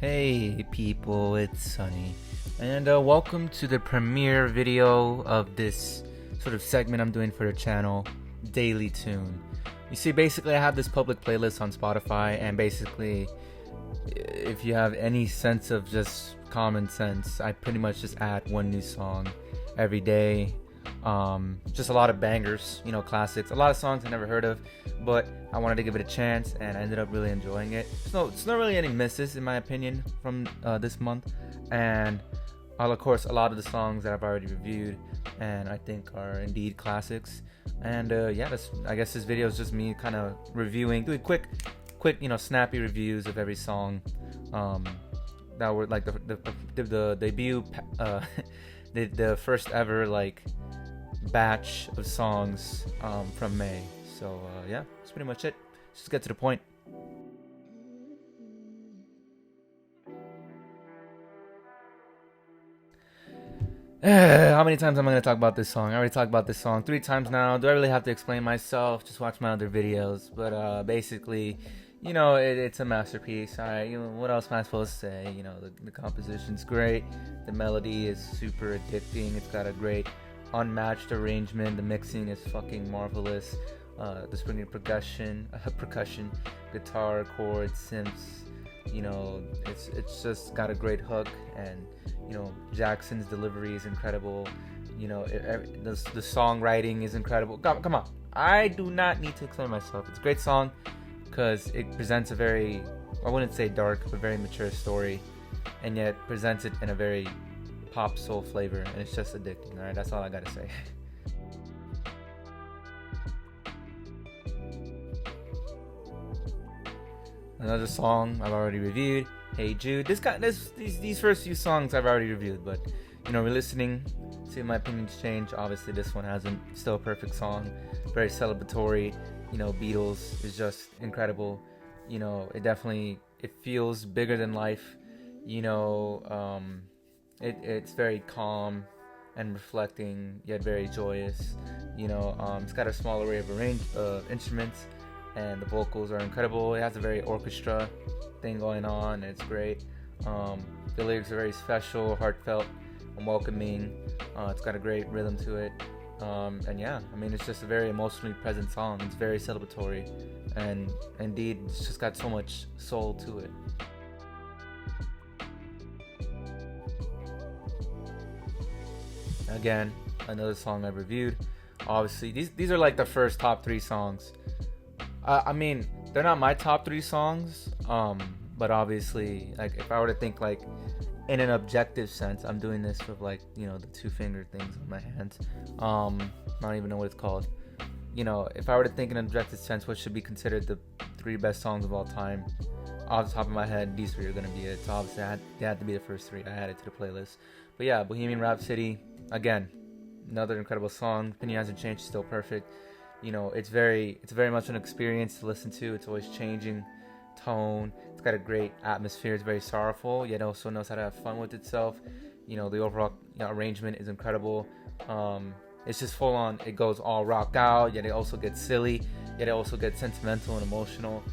Hey people, it's Sunny, and welcome to the premiere video of this sort of segment I'm doing for the channel, Daily Tune. You see, basically I have this public playlist on Spotify, and basically if you have any sense of just common sense, I pretty much just add one new song every day. Just a lot of bangers, classics, a lot of songs I never heard of, but I wanted to give it a chance, and I ended up really enjoying it. It's not really any misses in my opinion from this month, and of course a lot of the songs that I've already reviewed and I think are indeed classics. And I guess this video is just me kind of doing quick, snappy reviews of every song that were like the debut, the first ever batch of songs from May. So that's pretty much it. Just get to the point. How many times am I going to talk about this song? I already talked about this song 3 times now. Do I really have to explain myself? Just watch my other videos. But basically, it's a masterpiece. Alright, what else am I supposed to say? The composition's great. The melody is super addicting. It's got a great unmatched arrangement. The mixing is fucking marvelous. The springy percussion, guitar, chords, synths. It's just got a great hook, and Jackson's delivery is incredible. The songwriting is incredible. Come on, I do not need to explain myself. It's a great song because it presents a very, I wouldn't say dark, but very mature story, and yet presents it in a very pop soul flavor, and it's just addicting. All right, that's all I gotta say. Another song I've already reviewed, Hey Jude. These first few songs I've already reviewed, but re-listening, see my opinions change. Obviously this one hasn't. Still a perfect song, very celebratory. Beatles is just incredible. It feels bigger than life. It's very calm and reflecting, yet very joyous. It's got a small array of instruments, and the vocals are incredible. It has a very orchestra thing going on, and it's great. The lyrics are very special, heartfelt, and welcoming. It's got a great rhythm to it. It's just a very emotionally present song. It's very celebratory, and indeed, it's just got so much soul to it. Again, another song I've reviewed. Obviously, these are like the first top 3 songs. They're not my top 3 songs, but obviously, if I were to think in an objective sense, I'm doing this with the 2 finger things on my hands. I don't even know what it's called. If I were to think in an objective sense, what should be considered the 3 best songs of all time, off the top of my head, these 3 are gonna be it. So obviously, they had to be the first 3. I added to the playlist. But yeah, Bohemian Rhapsody, again, another incredible song. Opinion hasn't changed, still perfect. It's very much an experience to listen to. It's always changing tone. It's got a great atmosphere. It's very sorrowful, yet also knows how to have fun with itself. The overall arrangement is incredible. It's just full on. It goes all rock out, yet it also gets silly, yet it also gets sentimental and emotional.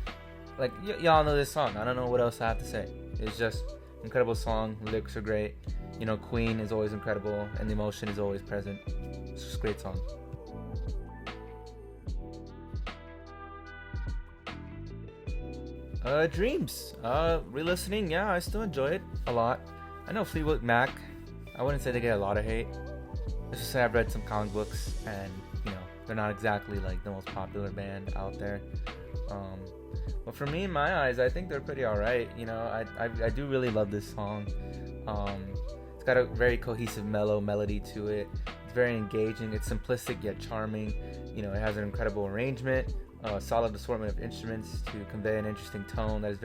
Y'all know this song. I don't know what else I have to say. It's just incredible song. The lyrics are great. Queen is always incredible, and the emotion is always present. It's just a great song. Dreams. Re-listening, yeah, I still enjoy it a lot. I know Fleetwood Mac, I wouldn't say they get a lot of hate. Let's just say I've read some comic books, and they're not exactly the most popular band out there. But for me, in my eyes, I think they're pretty alright. I do really love this song. It's got a very cohesive mellow melody to it. It's very engaging. It's simplistic yet charming. It has an incredible arrangement, a solid assortment of instruments to convey an interesting tone that is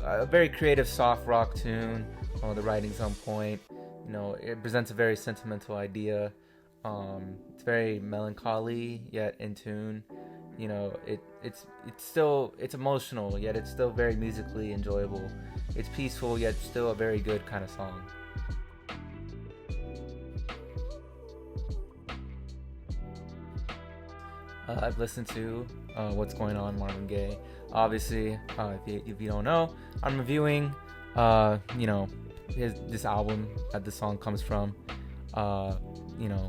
a very creative soft rock tune. The writing's on point. It presents a very sentimental idea. It's very melancholy yet in tune. It's emotional, yet it's still very musically enjoyable. It's peaceful, yet still a very good kind of song. I've listened to What's Going On, Marvin Gaye. Obviously, if you don't know, I'm reviewing You know, this album that the song comes from. You know,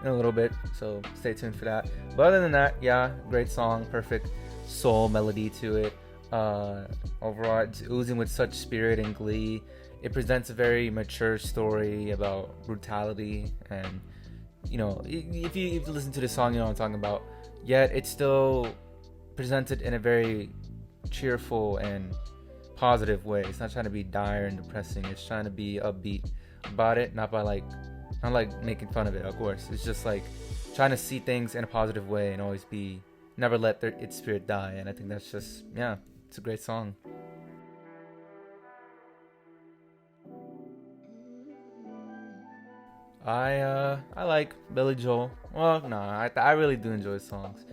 in a little bit, so stay tuned for that. But other than that, yeah, great song, perfect soul melody to it. Overall, it's oozing with such spirit and glee. It presents a very mature story about brutality, and you know, if you listen to the song, you know what I'm talking about. Yet it's still presented in a very cheerful and positive way. It's not trying to be dire and depressing. It's trying to be upbeat about it, not like making fun of it. Of course, it's just like trying to see things in a positive way and always be never let its spirit die. And I think that's just, yeah, it's a great song. I like Billy Joel. Well, no, I really do enjoy his songs.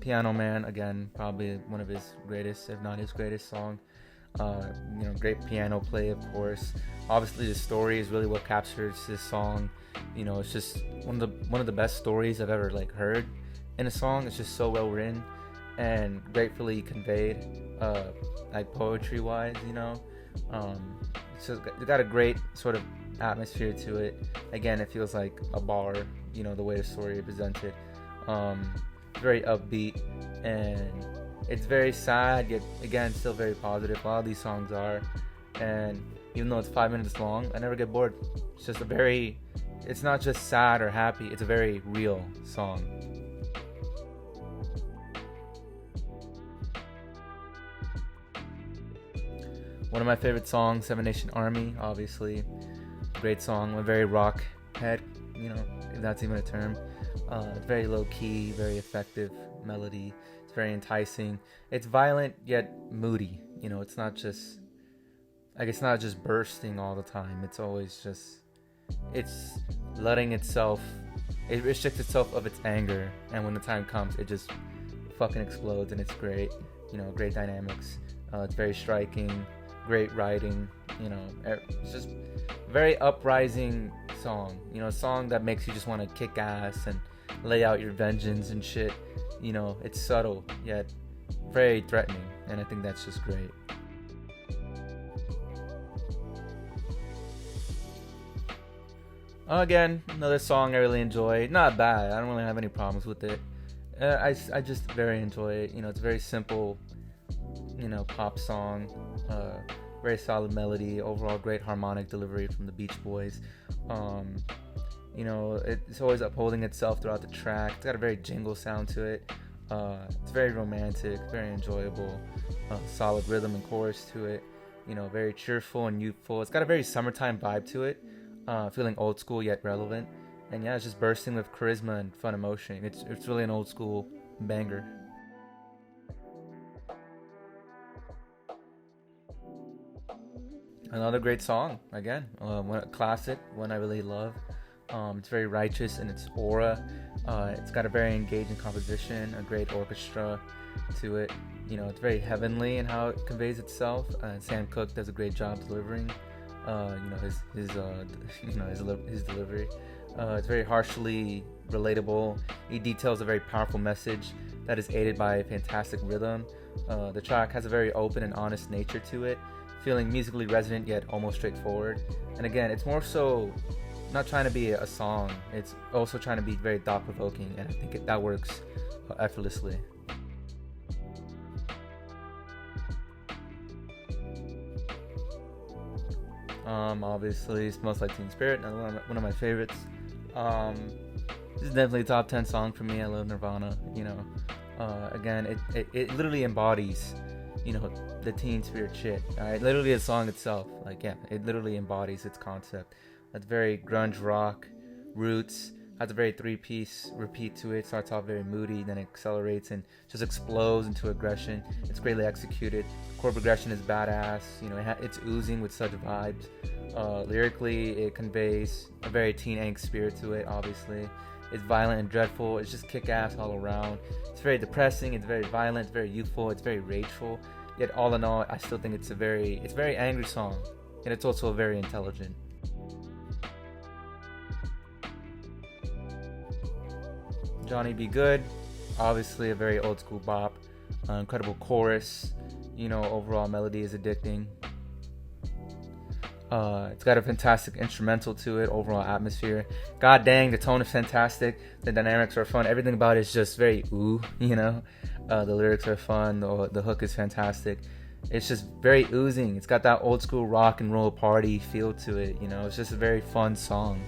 Piano Man, again, probably one of his greatest, if not his greatest song. You know, great piano play, of course. Obviously, the story is really what captures this song. You know, it's just one of the best stories I've ever like heard in a song. It's just so well written and gratefully conveyed, like poetry wise. You know, it's got a great sort of atmosphere to it. Again, it feels like a bar. You know, the way the story is presented. Very upbeat, and it's very sad, yet again still very positive. A lot of these songs are, and even though it's 5 minutes long, I never get bored. It's not just sad or happy, it's a very real song. One of my favorite songs, Seven Nation Army, obviously. Great song, a very rock head, you know, if that's even a term. It's very low key, very effective melody. It's very enticing. It's violent yet moody. You know, it's not just bursting all the time. It's always just, it's letting itself, it restricts itself of its anger, and when the time comes, it just fucking explodes, and it's great. You know, great dynamics. It's very striking, great writing. You know, it's just very uprising song. You know, a song that makes you just want to kick ass and lay out your vengeance and shit. You know, it's subtle yet very threatening, and I think that's just great. Again, another song I really enjoy. Not bad. I don't really have any problems with it. I just very enjoy it. You know, it's a very simple, you know, pop song. Very solid melody. Overall, great harmonic delivery from the Beach Boys. You know, it's always upholding itself throughout the track. It's got a very jingle sound to it. It's very romantic, very enjoyable. Solid rhythm and chorus to it. You know, very cheerful and youthful. It's got a very summertime vibe to it. Feeling old school yet relevant. And yeah, it's just bursting with charisma and fun emotion. It's really an old school banger. Another great song, again, a classic, one I really love. It's very righteous in its aura. It's got a very engaging composition, a great orchestra to it. You know, it's very heavenly in how it conveys itself. Sam Cooke does a great job delivering. You know, his delivery. It's very harshly relatable. He details a very powerful message that is aided by a fantastic rhythm. The track has a very open and honest nature to it, feeling musically resonant yet almost straightforward. And again, it's more so not trying to be a song, it's also trying to be very thought-provoking, and I think that works effortlessly. Obviously, Smells Like Teen Spirit, another one of my favorites. This is definitely a top 10 song for me. I love Nirvana, you know. Again, it literally embodies, you know, the teen spirit shit. Literally the song itself, like, yeah, it literally embodies its concept. That's very grunge rock roots, has a very three-piece repeat to it. Starts off very moody, then it accelerates and just explodes into aggression. It's greatly executed. Chord progression is badass. You know, it's oozing with such vibes. Lyrically, it conveys a very teen angst spirit to it. Obviously, it's violent and dreadful. It's just kick-ass all around. It's very depressing. It's very violent. It's very youthful. It's very rageful. Yet all in all, I still think it's a very angry song, and it's also very intelligent. Johnny Be Good, obviously a very old school bop. Incredible chorus, you know, overall melody is addicting. It's got a fantastic instrumental to it, overall atmosphere. God dang, the tone is fantastic. The dynamics are fun. Everything about it is just very ooh, you know. The lyrics are fun. The hook is fantastic. It's just very oozing. It's got that old school rock and roll party feel to it, you know. It's just a very fun song.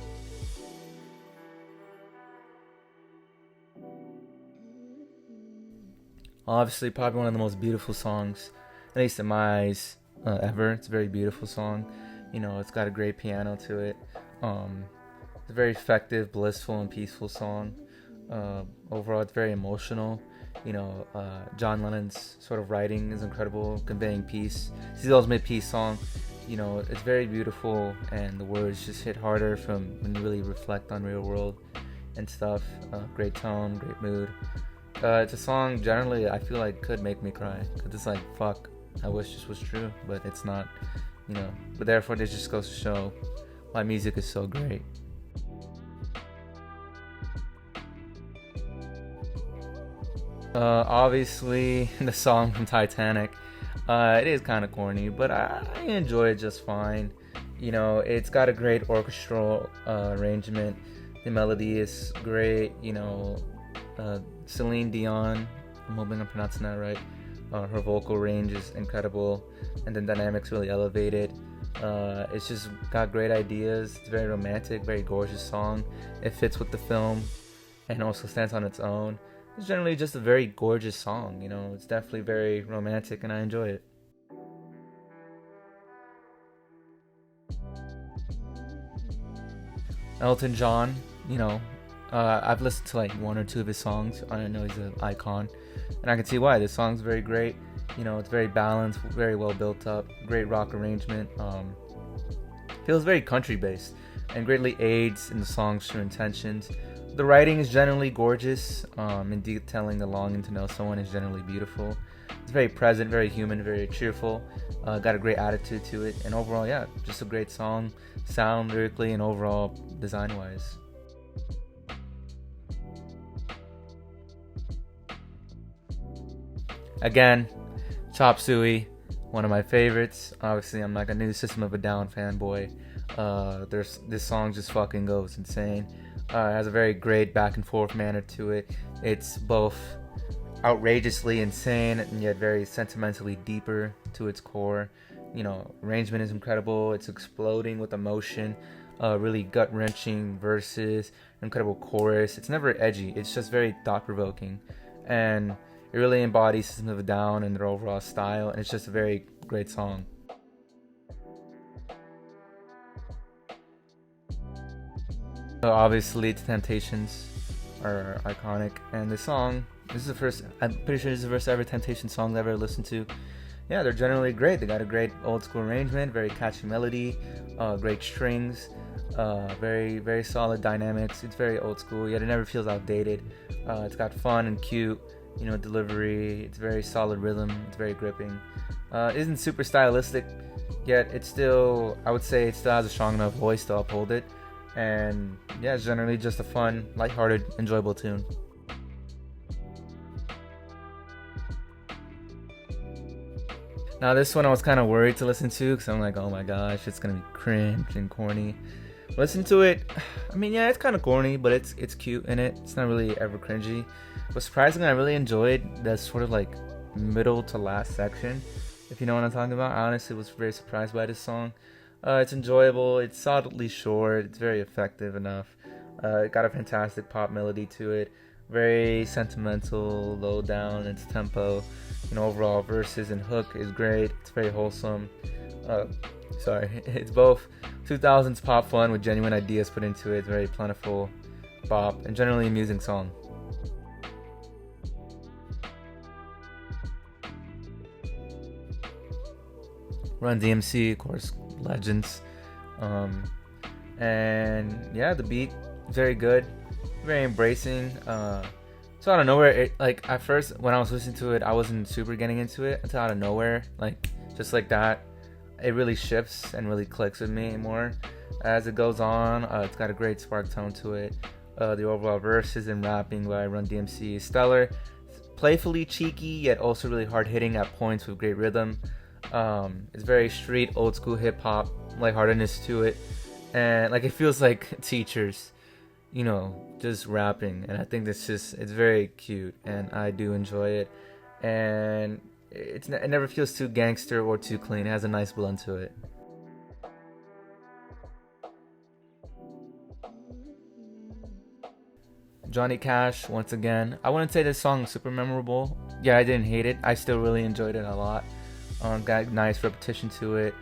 Obviously, probably one of the most beautiful songs, at least in my eyes, ever. It's a very beautiful song. You know, it's got a great piano to it. It's a very effective, blissful, and peaceful song. Overall, it's very emotional. You know, John Lennon's sort of writing is incredible, conveying peace. It's the ultimate peace song. You know, it's very beautiful, and the words just hit harder from when you really reflect on real world and stuff. Great tone, great mood. It's a song generally I feel like could make me cry, because it's like, fuck, I wish this was true, but it's not, you know. But therefore, this just goes to show why music is so great. Obviously, the song from Titanic. It is kind of corny, but I enjoy it just fine. You know, it's got a great orchestral arrangement. The melody is great. You know, Celine Dion, I'm hoping I'm pronouncing that right. Her vocal range is incredible, and the dynamics really elevated. It's just got great ideas. It's very romantic, very gorgeous song. It fits with the film, and also stands on its own. It's generally just a very gorgeous song. You know, it's definitely very romantic, and I enjoy it. Elton John, you know, I've listened to like one or two of his songs. I know he's an icon, and I can see why. This song's very great. You know, it's very balanced, very well built up, great rock arrangement. Feels very country based, and greatly aids in the song's true intentions. The writing is generally gorgeous, and detailing the longing to know someone is generally beautiful. It's very present, very human, very cheerful. Got a great attitude to it, and overall, yeah, just a great song, sound, lyrically, and overall design wise. Again, Chop Suey, one of my favorites. Obviously, I'm like a new System of a Down fanboy. This song just fucking goes insane. It has a very great back and forth manner to it. It's both outrageously insane and yet very sentimentally deeper to its core. You know, arrangement is incredible. It's exploding with emotion. Really gut-wrenching verses, incredible chorus. It's never edgy. It's just very thought-provoking, and it really embodies System of a Down and their overall style. And it's just a very great song. So obviously, the Temptations are iconic, and I'm pretty sure this is the first ever Temptation song I've ever listened to. Yeah, they're generally great. They got a great old school arrangement, very catchy melody, great strings, very, very solid dynamics. It's very old school, yet it never feels outdated. It's got fun and cute, you know, delivery. It's very solid rhythm. It's very gripping. Isn't super stylistic, yet I would say it still has a strong enough voice to uphold it. And yeah, it's generally just a fun, lighthearted, enjoyable tune. Now this one I was kind of worried to listen to, because I'm like, oh my gosh, it's gonna be cringe and corny. Listen to it. I mean, yeah, it's kind of corny, but it's cute in it. It's not really ever cringy. But surprisingly, I really enjoyed that sort of like middle to last section, if you know what I'm talking about. I honestly was very surprised by this song. It's enjoyable. It's solidly short. It's very effective enough. It got a fantastic pop melody to it. Very sentimental, low down its tempo. You know, overall verses and hook is great. It's very wholesome. It's both 2000s pop fun with genuine ideas put into it. It's very plentiful bop and generally amusing song. Run DMC, of course, legends. And yeah, the beat very good, very embracing. So out of nowhere, at first when I was listening to it, I wasn't super getting into it until out of nowhere, just like that, it really shifts and really clicks with me more as it goes on. It's got a great spark tone to it. The overall verses and rapping by Run DMC is stellar. It's playfully cheeky, yet also really hard hitting at points with great rhythm. It's very street, old school hip hop, lightheartedness to it, and like it feels like teachers, just rapping. And I think it's very cute, and I do enjoy it. And it never feels too gangster or too clean. It has a nice blend to it. Johnny Cash, once again. I wouldn't say this song is super memorable. Yeah, I didn't hate it. I still really enjoyed it a lot. Got nice repetition to it.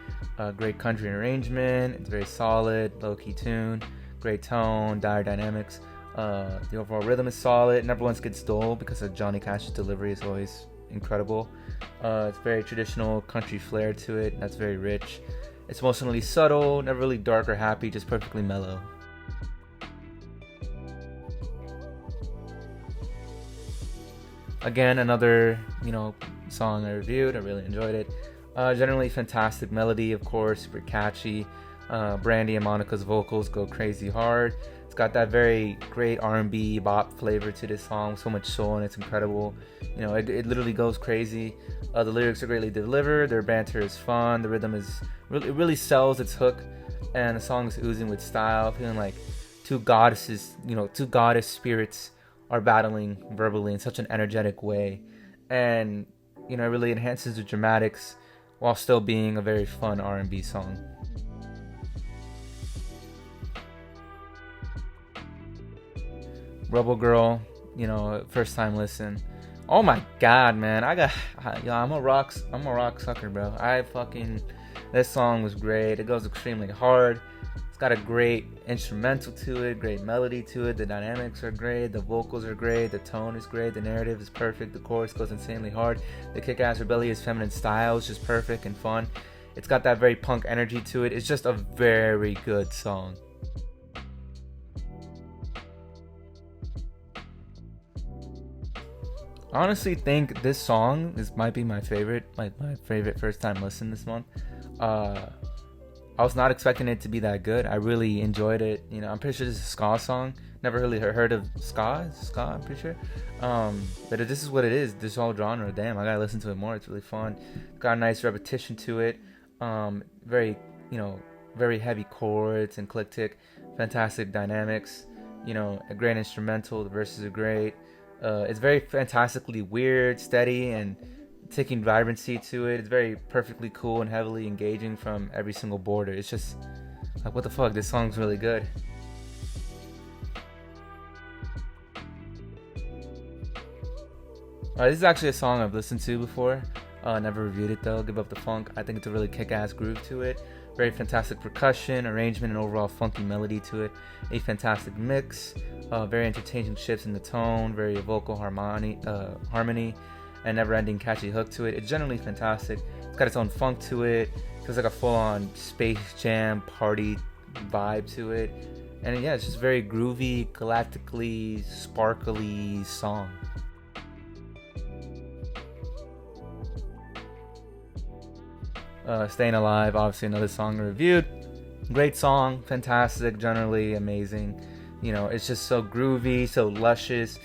Great country arrangement. It's very solid, low key tune. Great tone, dire dynamics. The overall rhythm is solid. Never once gets dull because of Johnny Cash's delivery is always incredible. It's very traditional country flair to it. That's very rich. It's emotionally subtle, never really dark or happy, just perfectly mellow. Again, another, song I reviewed. I really enjoyed it. Generally fantastic melody, of course, super catchy. Brandy and Monica's vocals go crazy hard. It's got that very great R&B bop flavor to this song. So much soul and it's incredible. It literally goes crazy. The lyrics are greatly delivered. Their banter is fun. The rhythm is it really sells its hook, and the song is oozing with style. Feeling like two goddesses, two goddess spirits are battling verbally in such an energetic way, and it really enhances the dramatics while still being a very fun R&B song. Rebel Girl, first time listen. Oh my god, man! I'm a rock sucker, bro. This song was great. It goes extremely hard. It's got a great instrumental to it, great melody to it. The dynamics are great, the vocals are great, the tone is great, the narrative is perfect, the chorus goes insanely hard. The kick-ass rebellious feminine style is just perfect and fun. It's got that very punk energy to it. It's just a very good song. I honestly think this song might be my favorite, my favorite first time listen this month. I was not expecting it to be that good. I really enjoyed it. I'm pretty sure this is a ska song. Never really heard of ska. I'm pretty sure. But this is what it is. This whole genre. Damn, I gotta listen to it more. It's really fun. Got a nice repetition to it. Very, very heavy chords and eclectic. Fantastic dynamics. A great instrumental. The verses are great. It's very fantastically weird, steady, and taking vibrancy to it. It's very perfectly cool and heavily engaging from every single border. It's just like, what the fuck, this song's really good. This is actually a song I've listened to before. Never reviewed it though. Give Up the Funk. I think it's a really kick-ass groove to it. Very fantastic percussion, arrangement, and overall funky melody to it. A fantastic mix. Very entertaining shifts in the tone. Very vocal harmony, and never-ending catchy hook to it. It's generally fantastic. It's got its own funk to it. Feels like a full-on Space Jam party vibe to it. And yeah, it's just very groovy, galactically, sparkly song. Stayin Alive, obviously another song reviewed. Great song, fantastic, generally amazing. It's just so groovy, so luscious.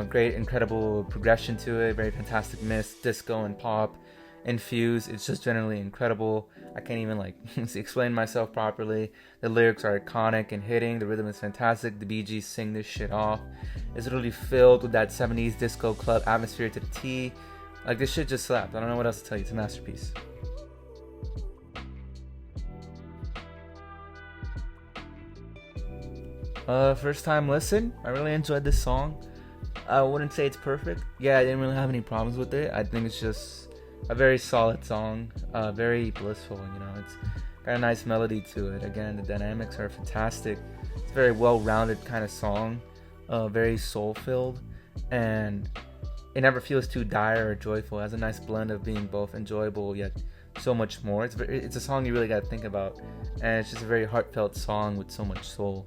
Great, incredible progression to it. Very fantastic mix, disco and pop infused. It's just generally incredible. I can't even explain myself properly. The lyrics are iconic and hitting. The rhythm is fantastic. The Bee Gees sing this shit off. It's literally filled with that 70s disco club atmosphere to the T. This shit just slapped. I don't know what else to tell you. It's a masterpiece. First time listen. I really enjoyed this song. I wouldn't say it's perfect. Yeah, I didn't really have any problems with it. I think it's just a very solid song. Very blissful, It's got a nice melody to it. Again, the dynamics are fantastic. It's a very well-rounded kind of song. Very soul-filled. And it never feels too dire or joyful. It has a nice blend of being both enjoyable yet so much more. It's a song you really got to think about. And it's just a very heartfelt song with so much soul.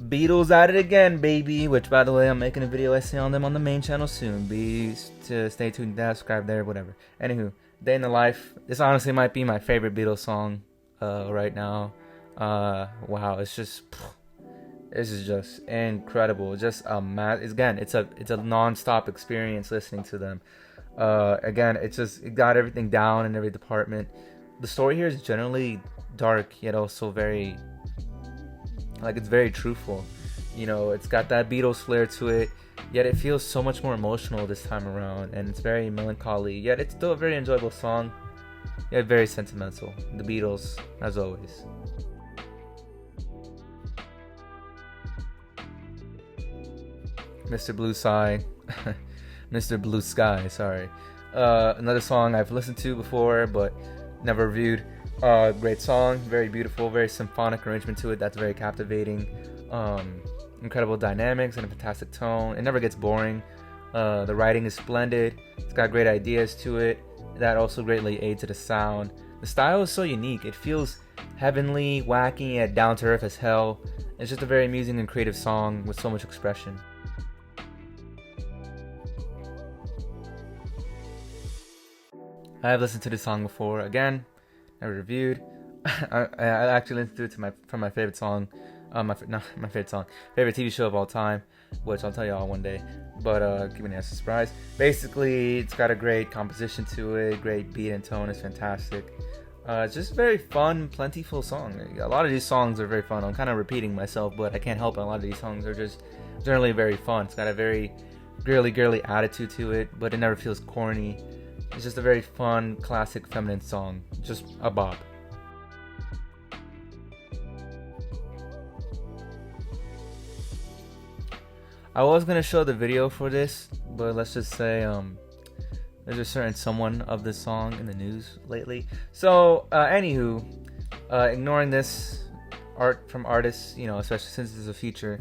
Beatles at it again, baby. Which, by the way, I'm making a video essay on them on the main channel soon. Be to stay tuned, subscribe there, whatever. Anywho, Day in the Life. This honestly might be my favorite Beatles song right now. Wow, it's This is just incredible. Just a again, it's a non-stop experience listening to them. Again, it got everything down in every department. The story here is generally dark, yet also very, like, it's very truthful. It's got that Beatles flair to it, yet it feels so much more emotional this time around, and it's very melancholy, yet it's still a very enjoyable song, yet very sentimental. The Beatles, as always. Mr. Blue Sky, Mr. Blue Sky, sorry. Another song I've listened to before, but never reviewed. Great song, very beautiful, very symphonic arrangement to it. That's very captivating. Incredible dynamics and a fantastic tone. It never gets boring. The writing is splendid. It's got great ideas to it. That also greatly aids to the sound. The style is so unique. It feels heavenly, wacky, and down to earth as hell. It's just a very amusing and creative song with so much expression. I have listened to this song before. Again, never reviewed. I actually listened to it from my favorite song. Favorite TV show of all time, which I'll tell y'all one day. But keep it as a surprise. Basically, it's got a great composition to it. Great beat and tone is fantastic. It's just a very fun, plentiful song. A lot of these songs are very fun. I'm kind of repeating myself, but I can't help it. A lot of these songs are just generally very fun. It's got a very girly attitude to it, but it never feels corny. It's just a very fun, classic feminine song. Just a bop. I was going to show the video for this, but let's just say there's a certain someone of this song in the news lately. So, anywho, ignoring this art from artists, especially since it's a feature.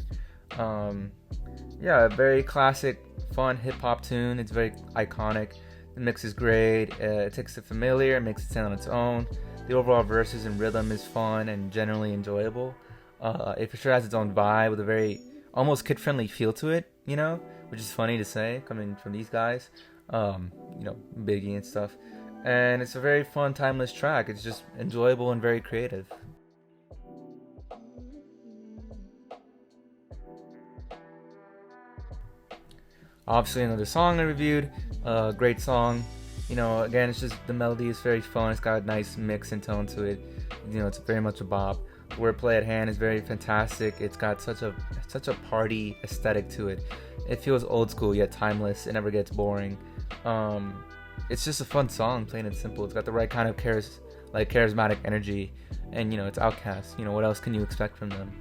Yeah, a very classic, fun hip-hop tune. It's very iconic. The mix is great. It takes the familiar and makes it sound on its own. The overall verses and rhythm is fun and generally enjoyable. It for sure has its own vibe with a very almost kid-friendly feel to it, which is funny to say coming from these guys, Biggie and stuff. And it's a very fun, timeless track. It's just enjoyable and very creative. Obviously, another song I reviewed. Great song. Again, it's just the melody is very fun. It's got a nice mix and tone to it. It's very much a bop. The wordplay at hand is very fantastic. It's got such a party aesthetic to it. It feels old school yet timeless. It never gets boring. It's just a fun song, plain and simple. It's got the right kind of charismatic energy, and it's Outkast. What else can you expect from them?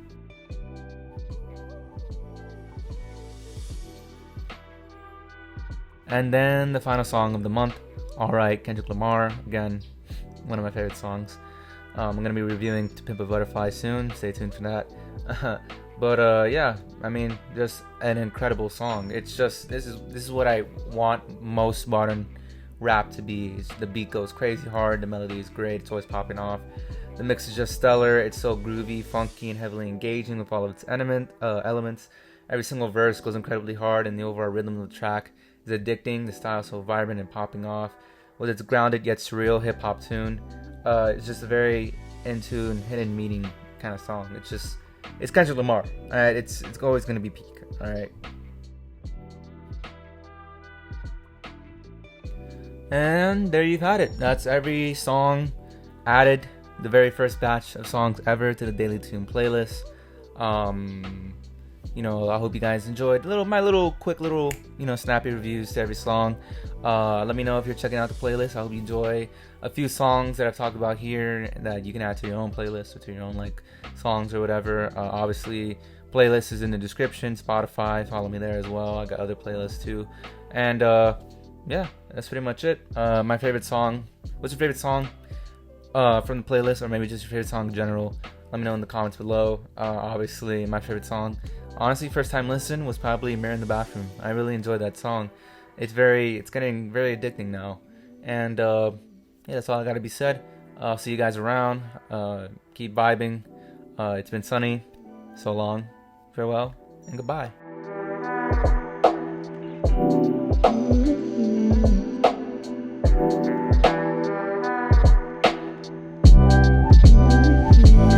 And then the final song of the month, Alright, Kendrick Lamar. Again, one of my favorite songs. I'm going to be reviewing To Pimp a Butterfly soon. Stay tuned for that. But yeah, just an incredible song. It's just, this is what I want most modern rap to be. The beat goes crazy hard. The melody is great. It's always popping off. The mix is just stellar. It's so groovy, funky, and heavily engaging with all of its elements. Every single verse goes incredibly hard, and the overall rhythm of the track is addicting. The style is so vibrant and popping off. With its grounded yet surreal hip-hop tune, it's just a very in-tune, hidden meaning kind of song. It's Kendrick Lamar. Alright, it's always going to be peak. Alright. And there you've had it. That's every song added, the very first batch of songs ever to the Daily Tune playlist. I hope you guys enjoyed my quick snappy reviews to every song. Let me know if you're checking out the playlist. I hope you enjoy a few songs that I've talked about here that you can add to your own playlist or to your own songs or whatever. Obviously, playlist is in the description. Spotify, follow me there as well. I got other playlists too. And yeah, that's pretty much it. My favorite song. What's your favorite song from the playlist, or maybe just your favorite song in general? Let me know in the comments below. Obviously, my favorite song, honestly, first time listen, was probably Mirror in the Bathroom. I really enjoyed that song. It's getting very addicting now. And yeah, that's all I gotta be said. I'll see you guys around. Keep vibing. It's been sunny. So long. Farewell and goodbye.